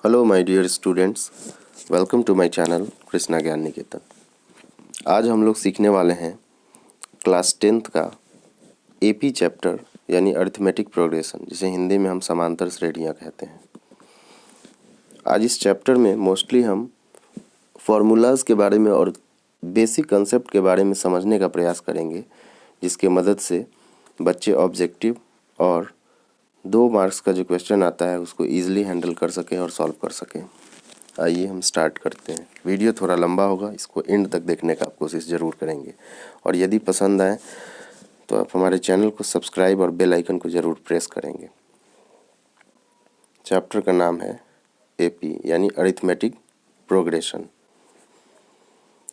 Hello my dear students, welcome to my channel Krishna Gyan Niketan. आज हम लोग सीखने वाले हैं क्लास 10th का एपी चैप्टर यानी अरिथमेटिक प्रोग्रेशन, जिसे हिंदी में हम समांतर श्रेणियाँ कहते हैं। आज इस चैप्टर में मोस्टली हम फार्मूलाज के बारे में और बेसिक कंसेप्ट के बारे में समझने का प्रयास करेंगे, जिसके मदद से बच्चे ऑब्जेक्टिव और 2 मार्क्स का जो क्वेश्चन आता है उसको ईजिली हैंडल कर सकें और सॉल्व कर सकें। आइए हम स्टार्ट करते हैं। वीडियो थोड़ा लंबा होगा, इसको एंड तक देखने का आप कोशिश ज़रूर करेंगे और यदि पसंद आए तो आप हमारे चैनल को सब्सक्राइब और बेल आइकन को ज़रूर प्रेस करेंगे। चैप्टर का नाम है एपी यानी अरिथमेटिक प्रोग्रेशन।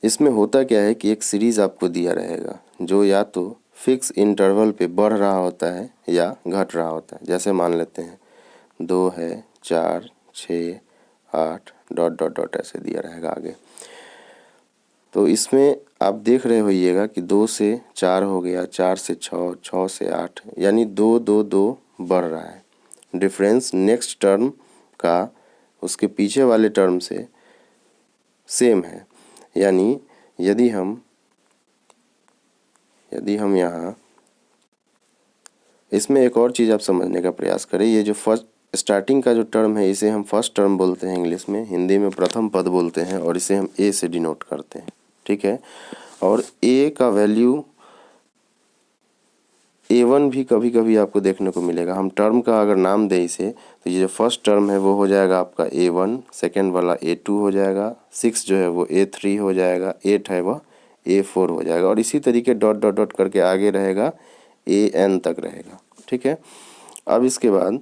इसमें होता क्या है कि एक सीरीज़ आपको दिया रहेगा जो या तो फिक्स इंटरवल पे बढ़ रहा होता है या घट रहा होता है। जैसे मान लेते हैं 2 है, 4, 6, 8 ... ऐसे दिया रहेगा आगे। तो इसमें आप देख रहे होइएगा कि 2 से 4 हो गया, 4 से 6, 6 से 8, यानी 2 2 2 बढ़ रहा है। डिफरेंस नेक्स्ट टर्म का उसके पीछे वाले टर्म से सेम है। यानी यदि हम यहाँ इसमें एक और चीज़ आप समझने का प्रयास करें। ये जो फर्स्ट स्टार्टिंग का जो टर्म है इसे हम फर्स्ट टर्म बोलते हैं इंग्लिश में, हिंदी में प्रथम पद बोलते हैं और इसे हम ए से डिनोट करते हैं, ठीक है। और ए का वैल्यू A1 भी कभी कभी आपको देखने को मिलेगा। हम टर्म का अगर नाम दें इसे तो ये जो फर्स्ट टर्म है वो हो जाएगा आपका A1, सेकेंड वाला A2 हो जाएगा, 6 जो है वो A3 हो जाएगा, 8 है वह A4 हो जाएगा और इसी तरीके डॉट डॉट डॉट करके आगे रहेगा AN तक रहेगा, ठीक है। अब इसके बाद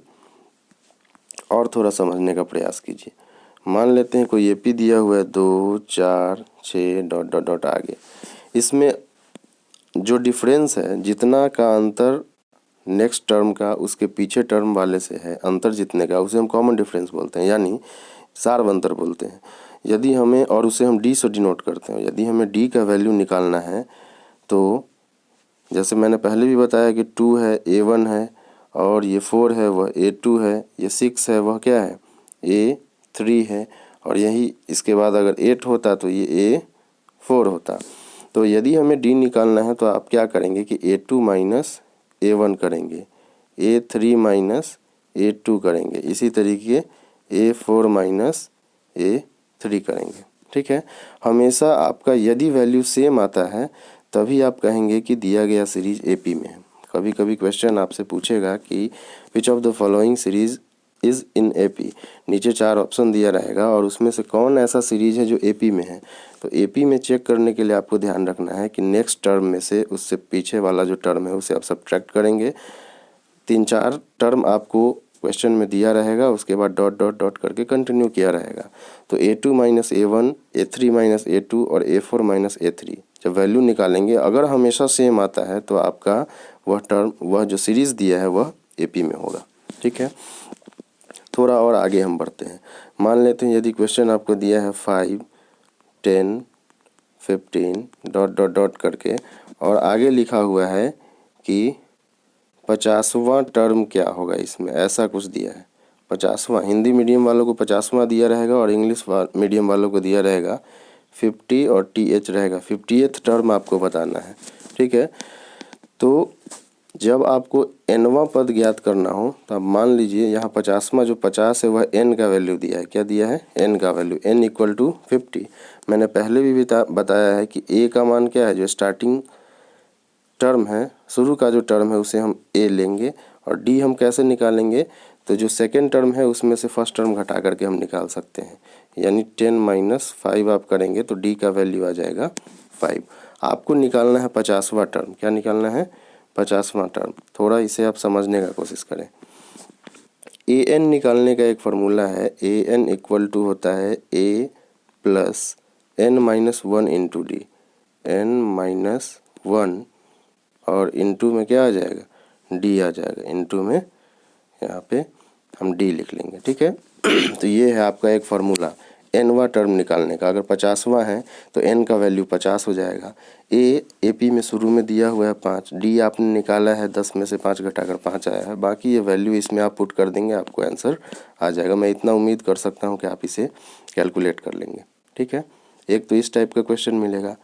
और थोड़ा समझने का प्रयास कीजिए। मान लेते हैं कोई एपी दिया हुआ है 2, 4, 6 ... आगे। इसमें जो डिफरेंस है, जितना का अंतर नेक्स्ट टर्म का उसके पीछे टर्म वाले से है, अंतर जितने का, उसे हम कॉमन डिफरेंस बोलते हैं यानी सार्व अंतर बोलते हैं। यदि हमें, और उसे हम डी से डिनोट करते हैं, यदि हमें डी का वैल्यू निकालना है तो जैसे मैंने पहले भी बताया कि 2 है A1 है और ये 4 है वह A2 है, ये 6 है वह क्या है A3 है और यही इसके बाद अगर 8 होता तो ये A4 होता। तो यदि हमें डी निकालना है तो आप क्या करेंगे कि A2 माइनस A1 करेंगे, A3 माइनस A2 करेंगे, इसी तरीके A4 माइनस A3 करेंगे, ठीक है। हमेशा आपका यदि वैल्यू सेम आता है तभी आप कहेंगे कि दिया गया सीरीज एपी में है। कभी कभी क्वेश्चन आपसे पूछेगा कि which of the following series is in AP. नीचे 4 ऑप्शन दिया रहेगा और उसमें से कौन ऐसा सीरीज है जो एपी में है। तो एपी में चेक करने के लिए आपको ध्यान रखना है कि नेक्स्ट टर्म में से उससे पीछे वाला जो टर्म है उसे आप सब्ट्रैक्ट करेंगे। 3-4 टर्म आपको क्वेश्चन में दिया रहेगा, उसके बाद डॉट डॉट डॉट करके कंटिन्यू किया रहेगा। तो A2 minus A1, A3 minus A2 और A4 माइनस A3 जब वैल्यू निकालेंगे, अगर हमेशा सेम आता है तो आपका वह टर्म, वह जो सीरीज़ दिया है वह एपी में होगा, ठीक है। थोड़ा और आगे हम बढ़ते हैं। मान लेते हैं यदि क्वेश्चन आपको दिया है 5, 10, 15 डॉट डॉट डॉट करके और आगे लिखा हुआ है कि 50वां टर्म क्या होगा इसमें, ऐसा कुछ दिया है। 50वां, हिंदी मीडियम वालों को 50वां दिया रहेगा और इंग्लिश मीडियम वालों को दिया रहेगा 50 और TH रहेगा, 50th टर्म आपको बताना है, ठीक है। तो जब आपको nवां पद ज्ञात करना हो तो आप मान लीजिए यहाँ 50वां जो 50 है वह n का वैल्यू दिया है। क्या दिया है? n का वैल्यू, n इक्वल टू 50। मैंने पहले भी बताया है कि a का मान क्या है, जो स्टार्टिंग टर्म है, शुरू का जो टर्म है उसे हम a लेंगे और d हम कैसे निकालेंगे, तो जो सेकेंड टर्म है उसमें से फर्स्ट टर्म घटा करके हम निकाल सकते हैं। यानी 10 माइनस 5 आप करेंगे तो d का वैल्यू आ जाएगा 5। आपको निकालना है 50वां टर्म। क्या निकालना है? 50वां टर्म। थोड़ा इसे आप समझने का कोशिश करें। an निकालने का एक फार्मूला है, an इक्वल टू होता है a plus n minus 1 into D. n minus 1 और इंटू में क्या आ जाएगा, d आ जाएगा। इंटू में यहाँ पे हम d लिख लेंगे, ठीक है। तो ये है आपका एक फार्मूला, एनवा टर्म निकालने का। अगर 50वां है तो एन का वैल्यू 50 हो जाएगा। एपी में शुरू में दिया हुआ है 5, डी आपने निकाला है 10 में से 5 घटाकर 5 आया है, बाकी ये वैल्यू इसमें आप पुट कर देंगे, आपको आंसर आ जाएगा। मैं इतना उम्मीद कर सकता हूँ कि आप इसे कैलकुलेट कर लेंगे। ठीक है, एक तो इस टाइप का क्वेश्चन मिलेगा।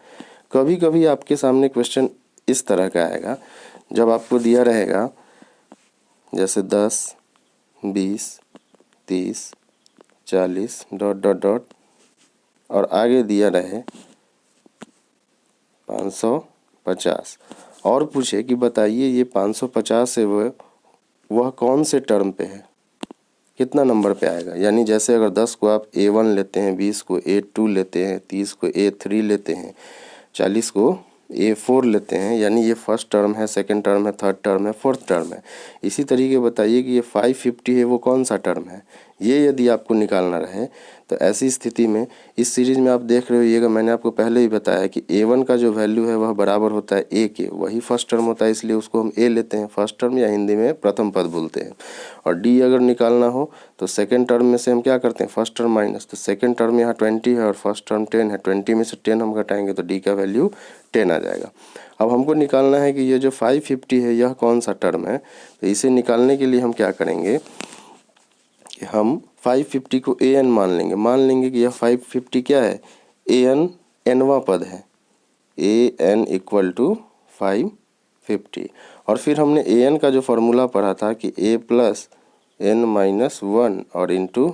कभी कभी आपके सामने क्वेश्चन इस तरह का आएगा, जब आपको दिया रहेगा जैसे 10, 20, 30, 40 डॉट डॉट डॉट और आगे दिया रहे 550 और पूछे कि बताइए ये 550 है वह कौन से टर्म पे है, कितना नंबर पे आएगा। यानी जैसे अगर 10 को आप A1 लेते हैं, 20 को A2 लेते हैं, 30 को A3 लेते हैं, 40 को A4 लेते हैं, यानी ये फर्स्ट टर्म है, सेकंड टर्म है, थर्ड टर्म है, फोर्थ टर्म है। इसी तरीके बताइए कि ये 550 है वो कौन सा टर्म है। ये यदि आपको निकालना रहे तो ऐसी स्थिति में इस सीरीज में आप देख रहे होइएगा, मैंने आपको पहले ही बताया कि A1 का जो वैल्यू है वह बराबर होता है A के, वही फर्स्ट टर्म होता है, इसलिए उसको हम A लेते हैं, फर्स्ट टर्म या हिंदी में प्रथम पद बोलते हैं। और D अगर निकालना हो तो सेकेंड टर्म में से हम क्या करते हैं, फर्स्ट टर्म माइनस, तो सेकेंड टर्म यहाँ 20 है और फर्स्ट टर्म 10 है, 20 में से 10 हम घटाएंगे तो D का वैल्यू 10 आ जाएगा। अब हमको निकालना है कि ये जो 550 है यह कौन सा टर्म है। तो इसे निकालने के लिए हम क्या करेंगे कि हम 550 को an मान लेंगे कि यह 550 क्या है, an nवां पद है, an इक्वल टू 550। और फिर हमने an का जो फॉर्मूला पढ़ा था कि a प्लस n माइनस 1 और इंटू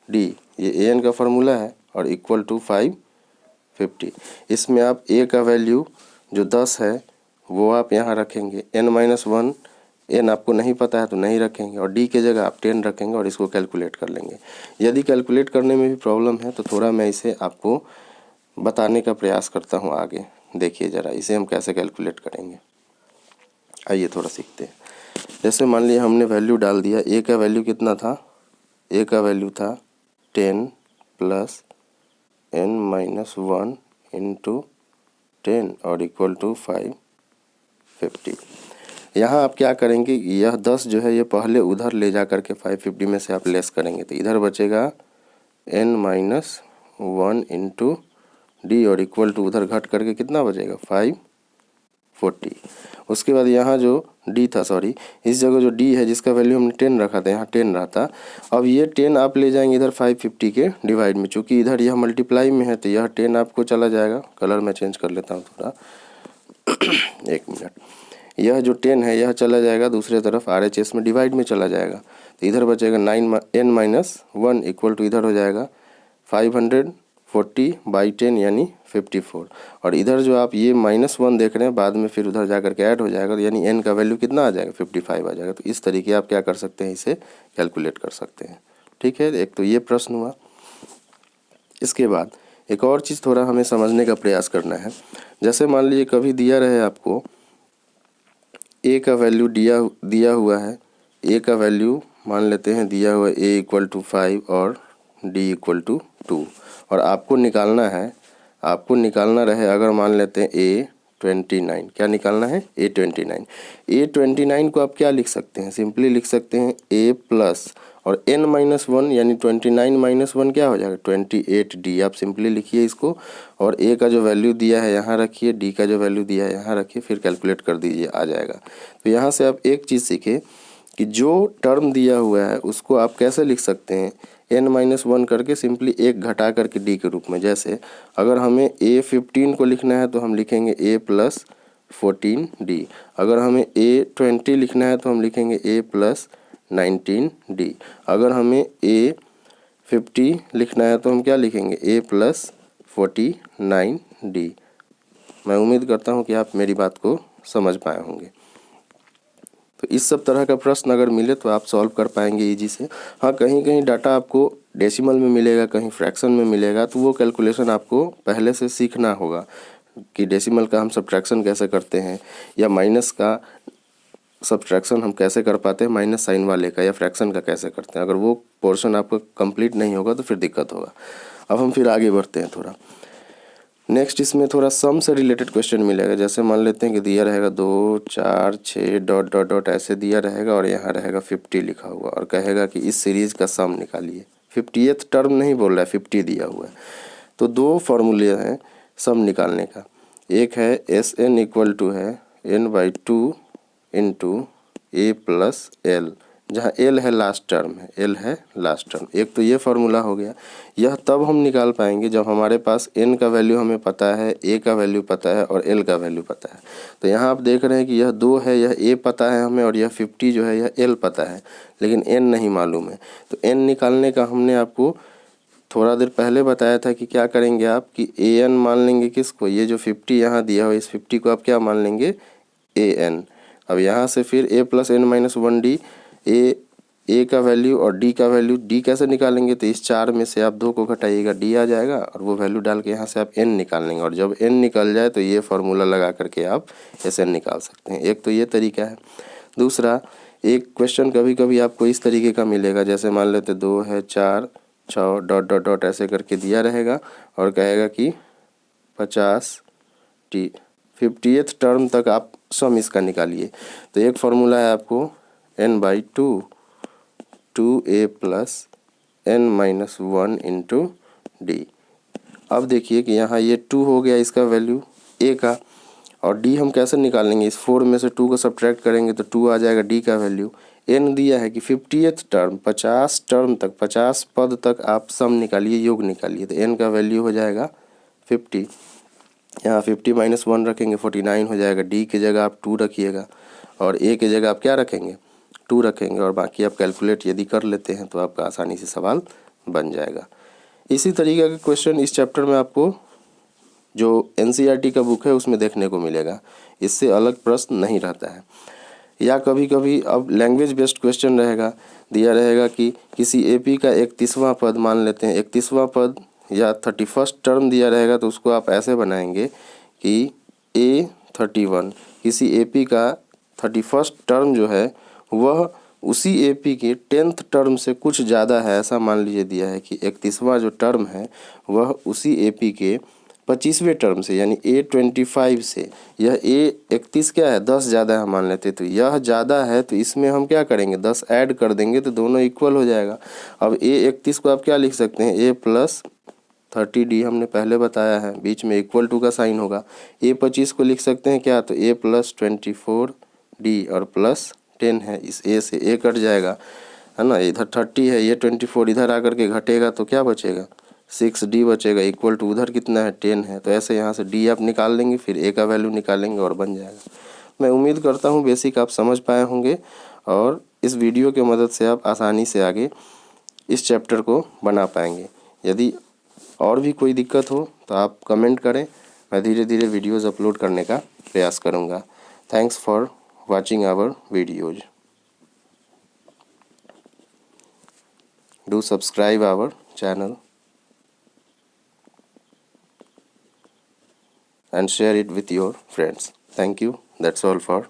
डी, ये an का फॉर्मूला है और इक्वल टू 550। इसमें आप a का वैल्यू जो 10 है वो आप यहाँ रखेंगे, n माइनस 1 n आपको नहीं पता है तो नहीं रखेंगे और d के जगह आप 10 रखेंगे और इसको कैलकुलेट कर लेंगे। यदि कैलकुलेट करने में भी प्रॉब्लम है तो थोड़ा मैं इसे आपको बताने का प्रयास करता हूँ आगे। देखिए ज़रा इसे हम कैसे कैलकुलेट करेंगे, आइए थोड़ा सीखते हैं। जैसे मान लिया हमने वैल्यू डाल दिया, a का वैल्यू कितना था, a का वैल्यू था 10 प्लस n माइनस 1 इंटू 10 और इक्वल टू 550। यहाँ आप क्या करेंगे, यह 10 जो है ये पहले उधर ले जा कर के 550 में से आप लेस करेंगे तो इधर बचेगा n माइनस 1 इंटू डी और इक्वल टू उधर घट करके कितना बचेगा 540। उसके बाद यहाँ जो d था, सॉरी इस जगह जो d है जिसका वैल्यू हमने 10 रखा था यहाँ 10 रहा था, अब ये 10 आप ले जाएंगे इधर 550 के डिवाइड में, चूँकि इधर यह मल्टीप्लाई में है तो यह 10 आपको चला जाएगा। कलर मैं चेंज कर लेता हूँ थोड़ा एक मिनट। यह जो 10 है यह चला जाएगा दूसरे तरफ RHS में डिवाइड में चला जाएगा तो इधर बचेगा n माइनस 1 इक्वल टू इधर हो जाएगा 540 बाई 10 यानी 54। और इधर जो आप ये -1 देख रहे हैं बाद में फिर उधर जा कर के ऐड हो जाएगा, यानी n का वैल्यू कितना आ जाएगा 55 आ जाएगा। तो इस तरीके आप क्या कर सकते हैं, इसे कैलकुलेट कर सकते हैं। ठीक है, एक तो ये प्रश्न हुआ। इसके बाद एक और चीज़ थोड़ा हमें समझने का प्रयास करना है। जैसे मान लीजिए कभी दिया रहे आपको a का वैल्यू दिया हुआ है, a का वैल्यू मान लेते हैं दिया हुआ a इक्वल टू 5 और d इक्वल टू 2 और आपको निकालना रहे अगर मान लेते हैं A29, क्या निकालना है A29। A29 को आप क्या लिख सकते हैं, सिंपली लिख सकते हैं a प्लस और n माइनस 1 यानी 29 माइनस 1 क्या हो जाएगा 28d। आप सिंपली लिखिए इसको और a का जो वैल्यू दिया है यहाँ रखिए, d का जो वैल्यू दिया है यहाँ रखिए, फिर कैलकुलेट कर दीजिए, आ जाएगा। तो यहाँ से आप एक चीज़ सीखे कि जो टर्म दिया हुआ है उसको आप कैसे लिख सकते हैं, n माइनस 1 करके सिंपली एक घटा करके d के रूप में। जैसे अगर हमें A15 को लिखना है तो हम लिखेंगे a प्लस 14d, अगर हमें A20 लिखना है तो हम लिखेंगे a प्लस 19d, अगर हमें A50 लिखना है तो हम क्या लिखेंगे a प्लस 49d। मैं उम्मीद करता हूँ कि आप मेरी बात को समझ पाए होंगे। तो इस सब तरह का प्रश्न अगर मिले तो आप सॉल्व कर पाएंगे इजी से। हाँ, कहीं कहीं डाटा आपको डेसिमल में मिलेगा, कहीं फ्रैक्शन में मिलेगा, तो वो कैलकुलेशन आपको पहले से सीखना होगा कि डेसिमल का हम सब्ट्रैक्शन कैसे करते हैं या माइनस का सब्ट्रैक्शन हम कैसे कर पाते हैं, माइनस साइन वाले का, या फ्रैक्शन का कैसे करते हैं। अगर वो पोर्शन आपका कंप्लीट नहीं होगा तो फिर दिक्कत होगा। अब हम फिर आगे बढ़ते हैं थोड़ा। नेक्स्ट इसमें थोड़ा सम से रिलेटेड क्वेश्चन मिलेगा। जैसे मान लेते हैं कि दिया रहेगा 2, 4, 6 डॉट डॉट डॉट ऐसे दिया रहेगा और यहाँ रहेगा 50 लिखा हुआ और कहेगा कि इस सीरीज़ का सम निकालिए 50th टर्म नहीं बोल रहा है, 50 दिया हुआ है। तो दो फॉर्मूले हैं सम निकालने का, एक है एस एन इक्वल टू है n/2 इंटू ए प्लस एल, जहाँ एल है लास्ट टर्म है, एल है लास्ट टर्म। एक तो ये फार्मूला हो गया। यह तब हम निकाल पाएंगे जब हमारे पास एन का वैल्यू हमें पता है, ए का वैल्यू पता है और एल का वैल्यू पता है। तो यहाँ आप देख रहे हैं कि यह 2 है, यह ए पता है हमें, और यह 50 जो है यह एल पता है, लेकिन एन नहीं मालूम है। तो एन निकालने का हमने आपको थोड़ा देर पहले बताया था कि क्या करेंगे आप कि ए एन मान लेंगे किसको, ये जो 50 यहाँ दिया हो इस 50 को आप क्या मान लेंगे, ए एन। अब यहाँ से फिर a plus n minus 1d, a का वैल्यू और डी का वैल्यू, डी कैसे निकालेंगे, तो इस 4 में से आप 2 को घटाइएगा, डी आ जाएगा और वो वैल्यू डाल के यहाँ से आप एन निकाल लेंगे, और जब एन निकल जाए तो ये फार्मूला लगा करके आप एस एन निकाल सकते हैं। एक तो ये तरीका है। दूसरा, एक क्वेश्चन कभी कभी आपको इस तरीके का मिलेगा, जैसे मान लेते 2 है 4 6 डॉट डॉट डॉट ऐसे करके दिया रहेगा और कहेगा कि 50th टर्म तक आप सम इसका निकालिए। तो एक फार्मूला है आपको n/2 2a plus n minus 1 into D. अब देखिए कि यहाँ ये 2 हो गया इसका वैल्यू a का, और d हम कैसे निकालेंगे, इस 4 में से 2 को सब्ट्रैक्ट करेंगे तो 2 आ जाएगा d का वैल्यू। n दिया है कि 50th टर्म 50 टर्म तक 50 पद तक आप सम निकालिए, योग निकालिए। तो n का वैल्यू हो जाएगा 50, यहाँ 50 माइनस 1 रखेंगे 49 हो जाएगा। डी की जगह आप 2 रखिएगा और ए की जगह आप क्या रखेंगे, 2 रखेंगे, और बाकी आप कैलकुलेट यदि कर लेते हैं तो आपका आसानी से सवाल बन जाएगा। इसी तरीके का क्वेश्चन इस चैप्टर में आपको जो एनसीईआरटी का बुक है उसमें देखने को मिलेगा, इससे अलग प्रश्न नहीं रहता है। या कभी कभी अब लैंग्वेज बेस्ड क्वेश्चन रहेगा, दिया रहेगा कि किसी एपी का 31वां पद, मान लेते हैं 31वां पद या 31st टर्म दिया रहेगा, तो उसको आप ऐसे बनाएंगे कि A31 किसी एपी का 31st टर्म जो है वह उसी एपी के 10th टर्म से कुछ ज़्यादा है, ऐसा मान लीजिए दिया है कि 31वां जो टर्म है वह उसी एपी के 25वें टर्म से यानी A25 से, यह A31 क्या है 10 ज़्यादा है मान लेते, तो यह ज़्यादा है तो इसमें हम क्या करेंगे 10 ऐड कर देंगे तो दोनों इक्वल हो जाएगा। अब A31 को आप क्या लिख सकते हैं, A प्लस 30D हमने पहले बताया है, बीच में इक्वल टू का साइन होगा। A25 को लिख सकते हैं क्या, तो A प्लस 24D और प्लस 10 है, इस A से A कट जाएगा है ना, इधर 30 है, ये 24 इधर आकर के घटेगा तो क्या बचेगा 6D बचेगा, इक्वल टू उधर कितना है 10 है। तो ऐसे यहाँ से D आप निकाल लेंगे, फिर A का वैल्यू निकालेंगे और बन जाएगा। मैं उम्मीद करता हूँ बेसिक आप समझ पाए होंगे और इस वीडियो की मदद से आप आसानी से आगे इस चैप्टर को बना पाएंगे। यदि और भी कोई दिक्कत हो तो आप कमेंट करें, मैं धीरे धीरे वीडियोज़ अपलोड करने का प्रयास करूँगा। Thanks for watching our videos. Do subscribe our channel and share it with your friends. Thank you. That's all for